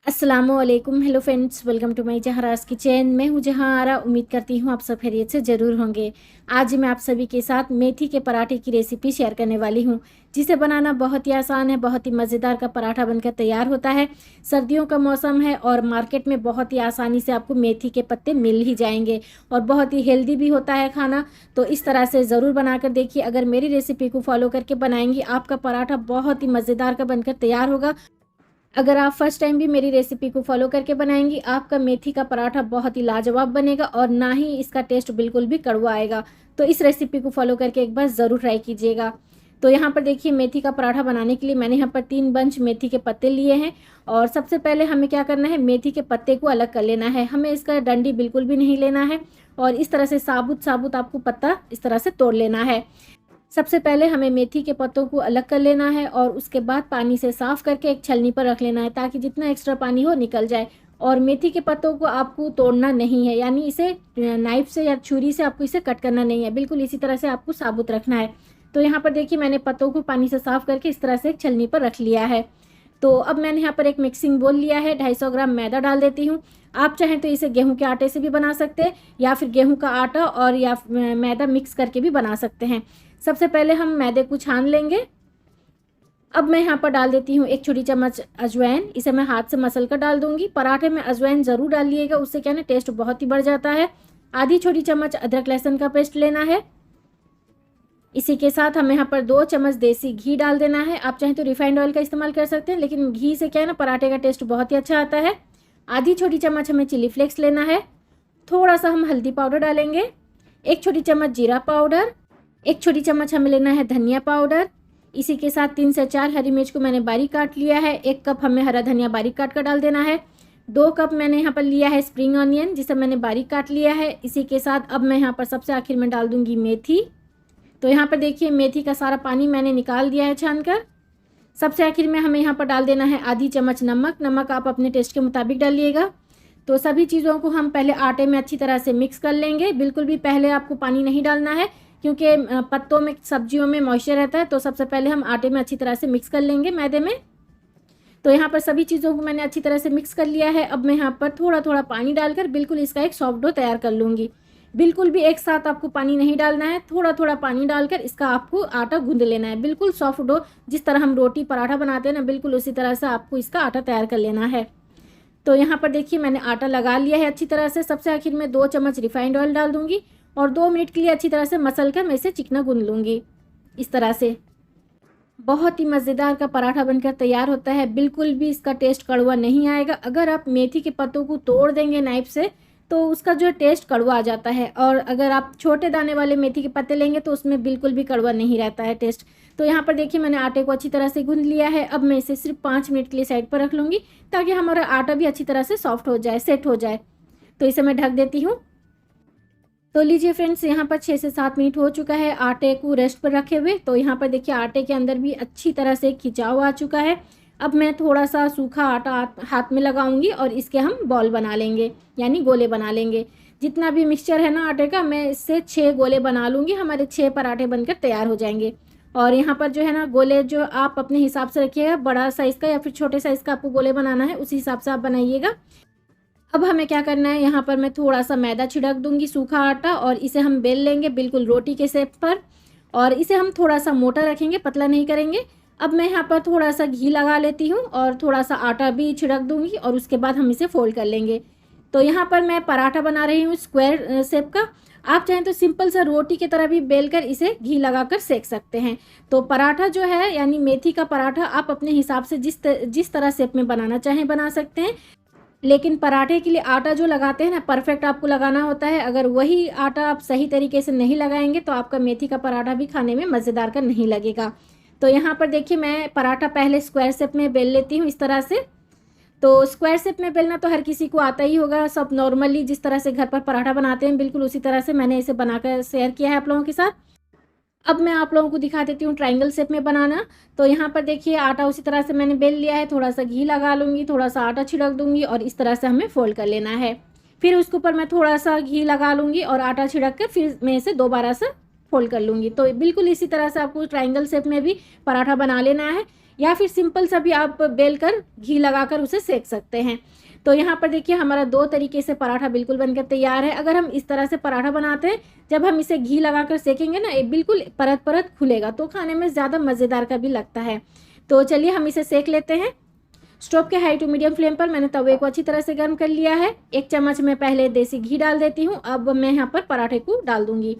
अस्सलामुअलैकुम। Hello friends, welcome to my Zahra's kitchen. मैं हूँ जहारा। उम्मीद करती हूँ आप सब खैरियत से ज़रूर होंगे। आज मैं आप सभी के साथ मेथी के पराठे की रेसिपी शेयर करने वाली हूँ, जिसे बनाना बहुत ही आसान है। बहुत ही मज़ेदार का पराठा बनकर तैयार होता है। सर्दियों का मौसम है और मार्केट में बहुत ही आसानी से आपको मेथी के पत्ते मिल ही जाएंगे और बहुत ही हेल्दी भी होता है खाना। तो इस तरह से ज़रूर बनाकर देखिए। अगर मेरी रेसिपी को फॉलो करके बनाएंगी, आपका पराठा बहुत ही मज़ेदार का बनकर तैयार होगा। अगर आप फर्स्ट टाइम भी मेरी रेसिपी को फॉलो करके बनाएंगी, आपका मेथी का पराठा बहुत ही लाजवाब बनेगा और ना ही इसका टेस्ट बिल्कुल भी कड़वा आएगा। तो इस रेसिपी को फॉलो करके एक बार ज़रूर ट्राई कीजिएगा। तो यहाँ पर देखिए, मेथी का पराठा बनाने के लिए मैंने यहाँ पर 3 बंच मेथी के पत्ते लिए हैं। और सबसे पहले हमें क्या करना है, मेथी के पत्ते को अलग कर लेना है। हमें इसका डंडी बिल्कुल भी नहीं लेना है और इस तरह से साबुत साबुत आपको पत्ता इस तरह से तोड़ लेना है। सबसे पहले हमें मेथी के पत्तों को अलग कर लेना है और उसके बाद पानी से साफ़ करके एक छलनी पर रख लेना है, ताकि जितना एक्स्ट्रा पानी हो निकल जाए। और मेथी के पत्तों को आपको तोड़ना नहीं है, यानी इसे नाइफ से या छुरी से आपको इसे कट करना नहीं है। बिल्कुल इसी तरह से आपको साबुत रखना है। तो यहाँ पर देखिए, मैंने पत्तों को पानी से साफ़ करके इस तरह से एक छलनी पर रख लिया है। तो अब मैंने यहाँ पर एक मिक्सिंग बोल लिया है। 250 ग्राम मैदा डाल देती हूँ। आप चाहें तो इसे गेहूं के आटे से भी बना सकते हैं, या फिर गेहूं का आटा और या मैदा मिक्स करके भी बना सकते हैं। सबसे पहले हम मैदे को छान लेंगे। अब मैं यहाँ पर डाल देती हूँ 1 छोटी चम्मच अजवाइन। इसे मैं हाथ से मसल कर डाल दूंगी। पराठे में अजवाइन ज़रूर डालिएगा, उससे क्या ना टेस्ट बहुत ही बढ़ जाता है। आधी छोटी चम्मच अदरक लहसुन का पेस्ट लेना है। इसी के साथ हमें यहाँ पर 2 चम्मच देसी घी डाल देना है। आप चाहें तो रिफाइंड ऑयल का इस्तेमाल कर सकते हैं, लेकिन घी से क्या है ना, पराठे का टेस्ट बहुत ही अच्छा आता है। आधी छोटी चम्मच हमें चिली फ्लेक्स लेना है। थोड़ा सा हम हल्दी पाउडर डालेंगे। 1 छोटी चम्मच जीरा पाउडर। 1 छोटी चम्मच हमें लेना है धनिया पाउडर। इसी के साथ 3 से 4 हरी मिर्च को मैंने बारीक काट लिया है। 1 कप हमें हरा धनिया बारीक काट कर डाल देना है। 2 कप मैंने यहाँ पर लिया है स्प्रिंग ऑनियन, जिसे मैंने बारीक काट लिया है। इसी के साथ अब मैं यहाँ पर सबसे आखिर में डाल दूंगी मेथी। तो यहाँ पर देखिए, मेथी का सारा पानी मैंने निकाल दिया है छानकर। सबसे आखिर में हमें यहाँ पर डाल देना है आधी चम्मच नमक। नमक आप अपने टेस्ट के मुताबिक डालिएगा। तो सभी चीज़ों को हम पहले आटे में अच्छी तरह से मिक्स कर लेंगे। बिल्कुल भी पहले आपको पानी नहीं डालना है, क्योंकि पत्तों में, सब्जियों में मॉइस्चर रहता है। तो सबसे पहले हम आटे में अच्छी तरह से मिक्स कर लेंगे मैदे में। तो यहाँ पर सभी चीज़ों को मैंने अच्छी तरह से मिक्स कर लिया है। अब मैं यहाँ पर थोड़ा थोड़ा पानी डालकर बिल्कुल इसका एक सॉफ्ट डो तैयार कर लूँगी। बिल्कुल भी एक साथ आपको पानी नहीं डालना है, थोड़ा थोड़ा पानी डालकर इसका आपको आटा गूंद लेना है। बिल्कुल सॉफ्ट डो, जिस तरह हम रोटी पराठा बनाते हैं ना, बिल्कुल उसी तरह से आपको इसका आटा तैयार कर लेना है। तो यहाँ पर देखिए, मैंने आटा लगा लिया है अच्छी तरह से। सबसे आखिर में 2 चम्मच रिफाइंड ऑयल डाल दूंगी और 2 मिनट के लिए अच्छी तरह से मसल कर मैं इसे चिकना गूंद लूँगी। इस तरह से बहुत ही मज़ेदार का पराठा बनकर तैयार होता है। बिल्कुल भी इसका टेस्ट कड़वा नहीं आएगा। अगर आप मेथी के पत्तों को तोड़ देंगे नाइफ से, तो उसका जो टेस्ट कड़वा आ जाता है। और अगर आप छोटे दाने वाले मेथी के पत्ते लेंगे, तो उसमें बिल्कुल भी कड़वा नहीं रहता है टेस्ट। तो यहाँ पर देखिए, मैंने आटे को अच्छी तरह से गूंद लिया है। अब मैं इसे सिर्फ 5 मिनट के लिए साइड पर रख लूँगी, ताकि हमारा आटा भी अच्छी तरह से सॉफ्ट हो जाए, सेट हो जाए। तो इसे मैं ढक देती हूँ। तो लीजिए फ्रेंड्स, यहाँ पर 6 से 7 मिनट हो चुका है आटे को रेस्ट पर रखे हुए। तो यहाँ पर देखिए, आटे के अंदर भी अच्छी तरह से खिंचाव आ चुका है। अब मैं थोड़ा सा सूखा आटा हाथ में लगाऊंगी और इसके हम बॉल बना लेंगे, यानी गोले बना लेंगे। जितना भी मिक्सचर है ना आटे का, मैं इससे 6 गोले बना लूँगी। हमारे 6 पराठे बनकर तैयार हो जाएंगे। और यहाँ पर जो है ना, गोले जो आप अपने हिसाब से रखिएगा, बड़ा साइज़ का या फिर छोटे साइज़ का आपको गोले बनाना है, उसी हिसाब से आप बनाइएगा। अब हमें क्या करना है, यहाँ पर मैं थोड़ा सा मैदा छिड़क दूंगी, सूखा आटा, और इसे हम बेल लेंगे बिल्कुल रोटी के शेप पर। और इसे हम थोड़ा सा मोटा रखेंगे, पतला नहीं करेंगे। अब मैं यहाँ पर थोड़ा सा घी लगा लेती हूँ और थोड़ा सा आटा भी छिड़क दूंगी, और उसके बाद हम इसे फोल्ड कर लेंगे। तो यहाँ पर मैं पराठा बना रही हूँ स्क्वायर शेप का। आप चाहें तो सिंपल सा रोटी की तरह भी बेल कर इसे घी लगाकर सेक सकते हैं। तो पराठा जो है, यानी मेथी का पराठा, आप अपने हिसाब से जिस तरह शेप में बनाना चाहें बना सकते हैं। लेकिन पराठे के लिए आटा जो लगाते हैं ना, परफेक्ट आपको लगाना होता है। अगर वही आटा आप सही तरीके से नहीं लगाएंगे, तो आपका मेथी का पराठा भी खाने में मज़ेदार का नहीं लगेगा। तो यहाँ पर देखिए, मैं पराठा पहले स्क्वायर शेप में बेल लेती हूँ इस तरह से। तो स्क्वायर शेप में बेलना तो हर किसी को आता ही होगा। सब नॉर्मली जिस तरह से घर पर पराठा बनाते हैं, बिल्कुल उसी तरह से मैंने इसे बनाकर शेयर किया है आप लोगों के साथ। अब मैं आप लोगों को दिखा देती हूँ ट्रायंगल शेप में बनाना। तो यहाँ पर देखिए, आटा उसी तरह से मैंने बेल लिया है। थोड़ा सा घी लगा लूँगी, थोड़ा सा आटा छिड़क दूँगी, और इस तरह से हमें फोल्ड कर लेना है। फिर उसके ऊपर मैं थोड़ा सा घी लगा लूँगी और आटा छिड़क कर फिर मैं इसे दोबारा से फोल्ड कर लूँगी। तो बिल्कुल इसी तरह से आपको ट्रायंगल शेप में भी पराठा बना लेना है। या फिर सिंपल सा भी आप बेल कर घी लगाकर उसे सेक सकते हैं। तो यहाँ पर देखिए हमारा 2 तरीके से पराठा बिल्कुल बनकर तैयार है। अगर हम इस तरह से पराठा बनाते हैं, जब हम इसे घी लगाकर सेकेंगे ना, ये बिल्कुल परत परत खुलेगा, तो खाने में ज़्यादा मज़ेदार का भी लगता है। तो चलिए हम इसे सेक लेते हैं। स्टोव के हाई टू मीडियम फ्लेम पर मैंने तवे को अच्छी तरह से गर्म कर लिया है। 1 चम्मच में पहले देसी घी डाल देती हूँ। अब मैं यहाँ पर पराठे को डाल दूँगी।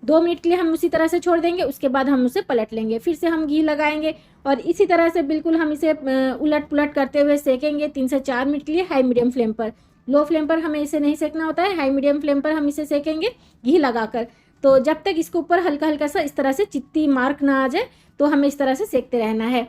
2 मिनट के लिए हम उसी तरह से छोड़ देंगे, उसके बाद हम उसे पलट लेंगे, फिर से हम घी लगाएंगे और इसी तरह से बिल्कुल हम इसे उलट पुलट करते हुए सेकेंगे 3 से 4 मिनट के लिए हाई मीडियम फ्लेम पर। लो फ्लेम पर हमें इसे नहीं सेकना होता है, हाई मीडियम फ्लेम पर हम इसे सेकेंगे घी लगाकर। तो जब तक इसके ऊपर हल्का हल्का सा इस तरह से चित्ती मार्क ना आ जाए, तो हमें इस तरह से सेकते रहना है।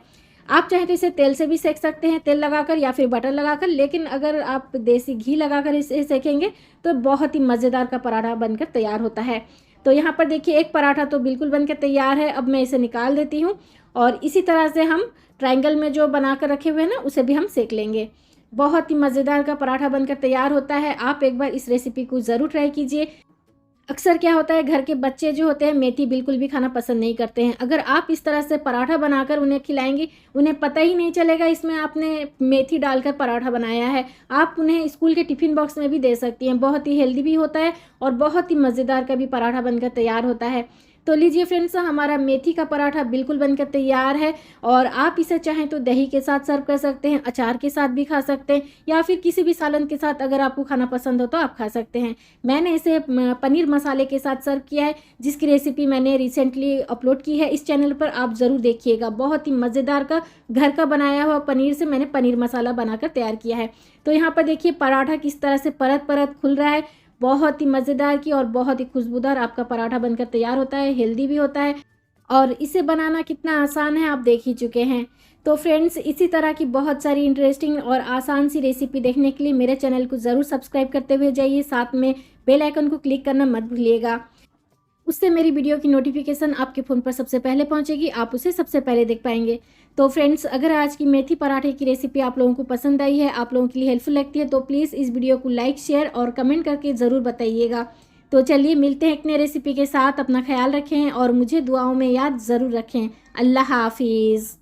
आप चाहे तो इसे तेल से भी सेक सकते हैं, तेल लगाकर या फिर बटर लगाकर, लेकिन अगर आप देसी घी लगाकर इसे सेकेंगे तो बहुत ही मज़ेदार का पराठा बनकर तैयार होता है। तो यहाँ पर देखिए एक पराठा तो बिल्कुल बनकर तैयार है। अब मैं इसे निकाल देती हूँ और इसी तरह से हम ट्रायंगल में जो बना कर रखे हुए हैं ना, उसे भी हम सेक लेंगे। बहुत ही मज़ेदार का पराठा बनकर तैयार होता है। आप एक बार इस रेसिपी को ज़रूर ट्राई कीजिए। अक्सर क्या होता है, घर के बच्चे जो होते हैं मेथी बिल्कुल भी खाना पसंद नहीं करते हैं। अगर आप इस तरह से पराठा बनाकर उन्हें खिलाएंगे, उन्हें पता ही नहीं चलेगा इसमें आपने मेथी डालकर पराठा बनाया है। आप उन्हें स्कूल के टिफ़िन बॉक्स में भी दे सकती हैं। बहुत ही हेल्दी भी होता है और बहुत ही मज़ेदार का भी पराठा बनकर तैयार होता है। तो लीजिए फ्रेंड्स, हमारा मेथी का पराठा बिल्कुल बनकर तैयार है और आप इसे चाहें तो दही के साथ सर्व कर सकते हैं, अचार के साथ भी खा सकते हैं या फिर किसी भी सालन के साथ अगर आपको खाना पसंद हो तो आप खा सकते हैं। मैंने इसे पनीर मसाले के साथ सर्व किया है, जिसकी रेसिपी मैंने रिसेंटली अपलोड की है इस चैनल पर, आप ज़रूर देखिएगा। बहुत ही मज़ेदार का घर का बनाया हुआ पनीर से मैंने पनीर मसाला बनाकर तैयार किया है। तो यहाँ पर देखिए पराठा किस तरह से परत परत खुल रहा है। बहुत ही मज़ेदार की और बहुत ही खुशबूदार आपका पराठा बनकर तैयार होता है, हेल्दी भी होता है और इसे बनाना कितना आसान है आप देख ही चुके हैं। तो फ्रेंड्स, इसी तरह की बहुत सारी इंटरेस्टिंग और आसान सी रेसिपी देखने के लिए मेरे चैनल को ज़रूर सब्सक्राइब करते हुए जाइए, साथ में बेल आइकन को क्लिक करना मत भूलिएगा। उससे मेरी वीडियो की नोटिफिकेशन आपके फ़ोन पर सबसे पहले पहुंचेगी, आप उसे सबसे पहले देख पाएंगे। तो फ्रेंड्स, अगर आज की मेथी पराठे की रेसिपी आप लोगों को पसंद आई है, आप लोगों के लिए हेल्पफुल लगती है, तो प्लीज़ इस वीडियो को लाइक, शेयर और कमेंट करके ज़रूर बताइएगा। तो चलिए मिलते हैं एक नई रेसिपी के साथ। अपना ख्याल रखें और मुझे दुआओं में याद ज़रूर रखें। अल्लाह हाफिज़।